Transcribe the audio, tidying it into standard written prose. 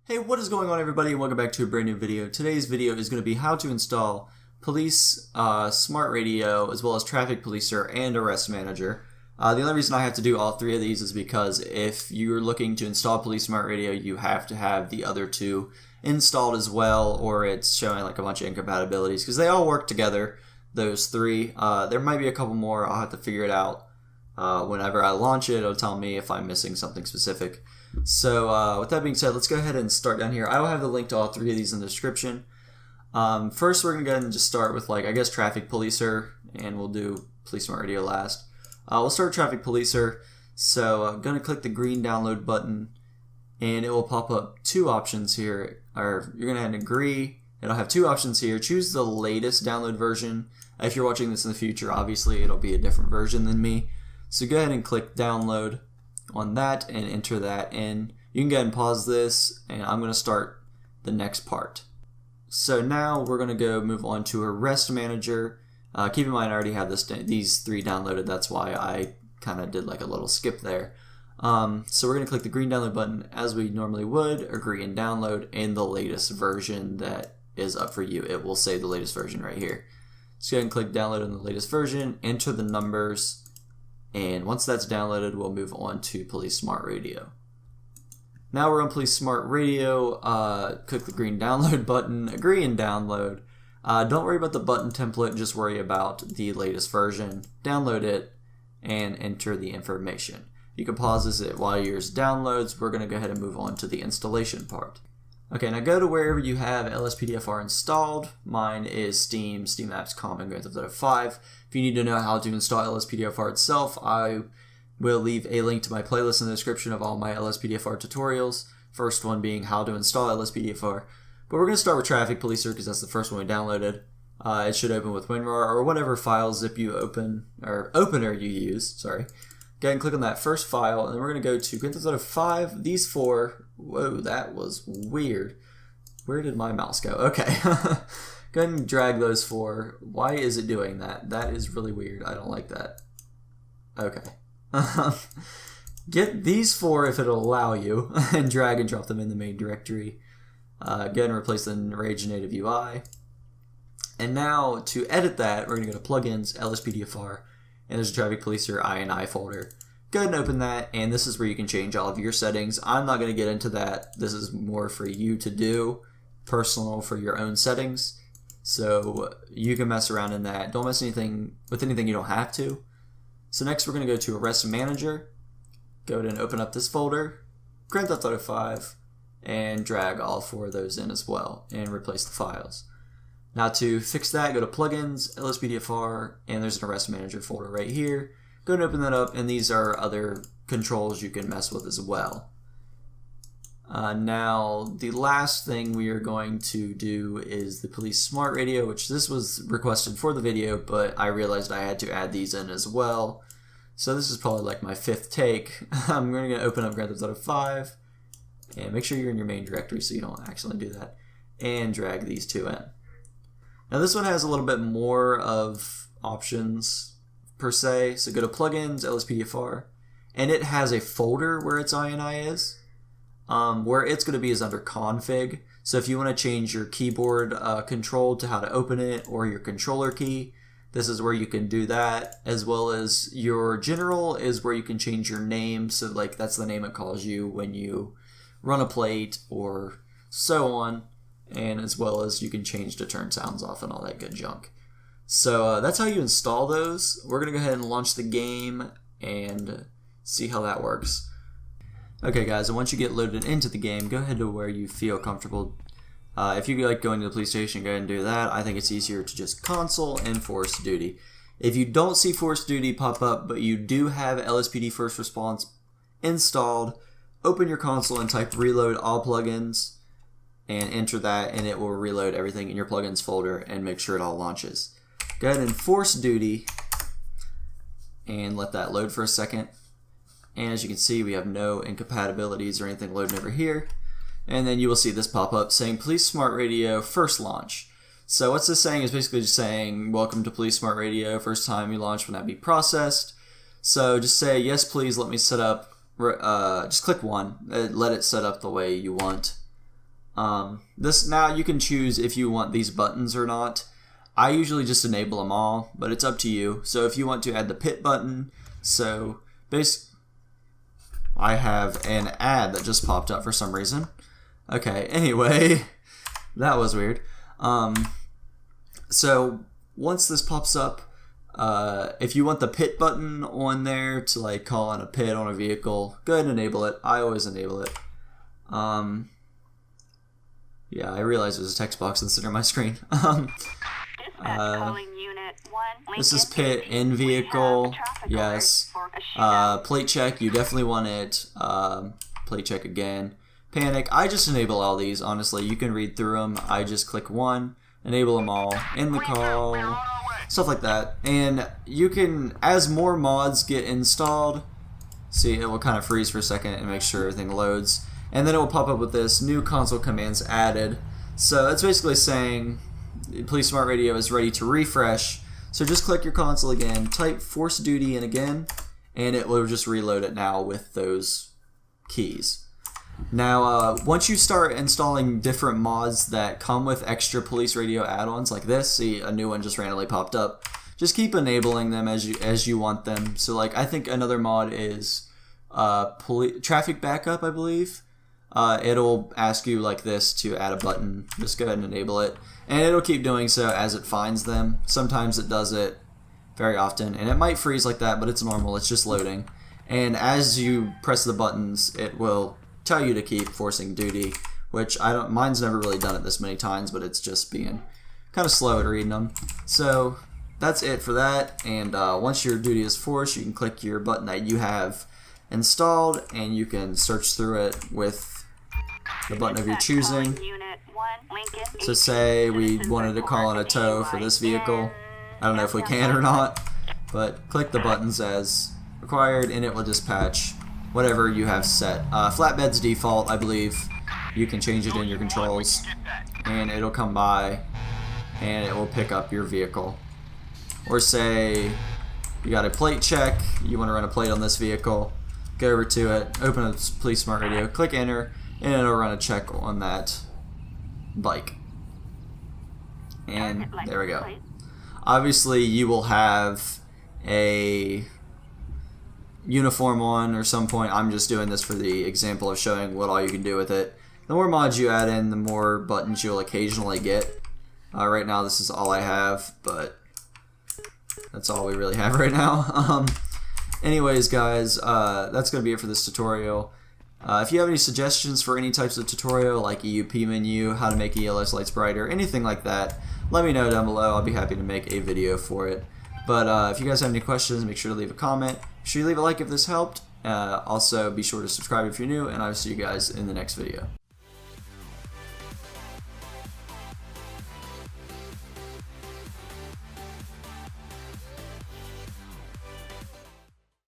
Hey, what is going on everybody, and welcome back to a brand new video. Today's video is going to be how to install Police SmartRadio as well as Traffic Policer and Arrest Manager. The only reason I have to do all three of these is because if you're looking to install Police SmartRadio, you have to have the other two installed as well, or it's showing like a bunch of incompatibilities because they all work together, those three. There might be a couple more. I'll have to figure it out. Whenever I launch it, it'll tell me if I'm missing something specific. So with that being said, let's go ahead and start down here. I will have the link to all three of these in the description. First, we're going to go ahead and just start with, Traffic Policer, and we'll do Police SmartRadio last. We'll start Traffic Policer. So I'm going to click the green download button, and it will pop up two options here. Or you're going to agree. It'll have two options here. Choose the latest download version. If you're watching this in the future, obviously it'll be a different version than me. So go ahead and click download on that and enter that in. You can go ahead and pause this, and I'm going to start the next part. So now we're going to go move on to Arrest Manager. Keep in mind I already have these three downloaded, that's why I kind of did like a little skip there. So we're going to click the green download button as we normally would, agree and download, and the latest version that is up for you. It will say the latest version right here. So go ahead and click download on the latest version, enter the numbers, and once that's downloaded, we'll move on to Police SmartRadio. Now we're on Police SmartRadio. Click the green download button, agree and download. Don't worry about the button template, just worry about the latest version. Download it and enter the information. You can pause this while yours downloads. We're going to go ahead and move on to the installation part. Okay, now go to wherever you have LSPDFR installed. Mine is Steam, Steam Apps, Common, Grand Theft Auto 5. If you need to know how to install LSPDFR itself, I will leave a link to my playlist in the description of all my LSPDFR tutorials. First one being how to install LSPDFR. But we're going to start with Traffic Policer because that's the first one we downloaded. It should open with WinRAR or whatever file zip you opener you use. Sorry. Go ahead and click on that first file, and then we're going to go to Grand Theft Auto 5. These four. Whoa, that was weird. Where did my mouse go? Okay. Go ahead and drag those four. Why is it doing that? That is really weird. I don't like that. Okay. Get these four if it'll allow you, and drag and drop them in the main directory. Go ahead and replace the Rage Native UI. And now to edit that, we're going to go to Plugins, LSPDFR, and there's a Traffic Policer INI folder. Go ahead and open that, and this is where you can change all of your settings. I'm not going to get into that. This is more for you to do, personal for your own settings. So you can mess around in that. Don't mess with anything you don't have to. So next we're going to go to Arrest Manager. Go ahead and open up this folder, Grand Theft Auto 5, and drag all four of those in as well, and replace the files. Now to fix that, go to Plugins, LSPDFR, and there's an Arrest Manager folder right here. Go ahead and open that up, and these are other controls you can mess with as well. Now, the last thing we are going to do is the Police SmartRadio, which this was requested for the video, but I realized I had to add these in as well. So this is probably like my fifth take. I'm going to open up Grand Theft Auto 5, and make sure you're in your main directory so you don't accidentally do that, and drag these two in. Now this one has a little bit more of options per se, so go to Plugins, LSPDFR, and it has a folder where its INI is. Where it's going to be is under Config, so if you want to change your keyboard control to how to open it, or your controller key, this is where you can do that, as well as your general is where you can change your name, so like that's the name it calls you when you run a plate or so on, and as well as you can change to turn sounds off and all that good junk. So that's how you install those. We're going to go ahead and launch the game and see how that works. Okay guys, and once you get loaded into the game, go ahead to where you feel comfortable. If you like going to the police station, go ahead and do that. I think it's easier to just console and force duty. If you don't see force duty pop up, but you do have LSPD first response installed, open your console and type reload all plugins and enter that, and it will reload everything in your plugins folder and make sure it all launches. Go ahead and force duty and let that load for a second. And as you can see, we have no incompatibilities or anything loading over here. And then you will see this pop up saying Police SmartRadio first launch. So what's this saying is basically just saying, welcome to Police SmartRadio, first time you launch will not be processed. So just say, yes please, let me set up, just click 1, let it set up the way you want. This now you can choose if you want these buttons or not. I usually just enable them all, but it's up to you. So if you want to add the pit button, so I have an ad that just popped up for some reason. Okay, anyway, that was weird. So once this pops up, if you want the pit button on there to like call on a pit on a vehicle, go ahead and enable it. I always enable it. Yeah, I realized there's a text box in the center of my screen. This is pit in vehicle. Yes. Plate check, you definitely want it. Plate check again. Panic, I just enable all these, honestly. You can read through them. I just click one, enable them all, end the call, stuff like that. And you can, as more mods get installed, see, it will kind of freeze for a second and make sure everything loads. And then it will pop up with this new console commands added. So it's basically saying Police Smart Radio is ready to refresh. So just click your console again, type force duty in again, and it will just reload it now with those keys. Now, once you start installing different mods that come with extra Police Radio add-ons like this, see a new one just randomly popped up, just keep enabling them as you want them. So like I think another mod is traffic backup, I believe. It'll ask you like this to add a button. Just go ahead and enable it. And it'll keep doing so as it finds them. Sometimes it does it very often. And it might freeze like that, but it's normal. It's just loading. And as you press the buttons, it will tell you to keep forcing duty, which mine's never really done it this many times, but it's just being kind of slow at reading them. So that's it for that. And once your duty is forced, you can click your button that you have installed, and you can search through it with the button of your choosing. So say we wanted to call in a tow for this vehicle. I don't know if we can or not, but click the buttons as required and it will dispatch whatever you have set. Flatbed's default, I believe. You can change it in your controls and it'll come by and it will pick up your vehicle. Or say you got a plate check, you want to run a plate on this vehicle, go over to it, open up Police Smart Radio, click enter, and it'll run a check on that bike. And there we go. Obviously you will have a uniform on or some point. I'm just doing this for the example of showing what all you can do with it. The more mods you add in, the more buttons you'll occasionally get. Right now this is all I have, but that's all we really have right now. Anyways guys, that's going to be it for this tutorial. If you have any suggestions for any types of tutorial like EUP menu, how to make ELS lights brighter, anything like that, let me know down below. I'll be happy to make a video for it. But if you guys have any questions, make sure to leave a comment. Be sure you leave a like if this helped. Also, be sure to subscribe if you're new, and I'll see you guys in the next video.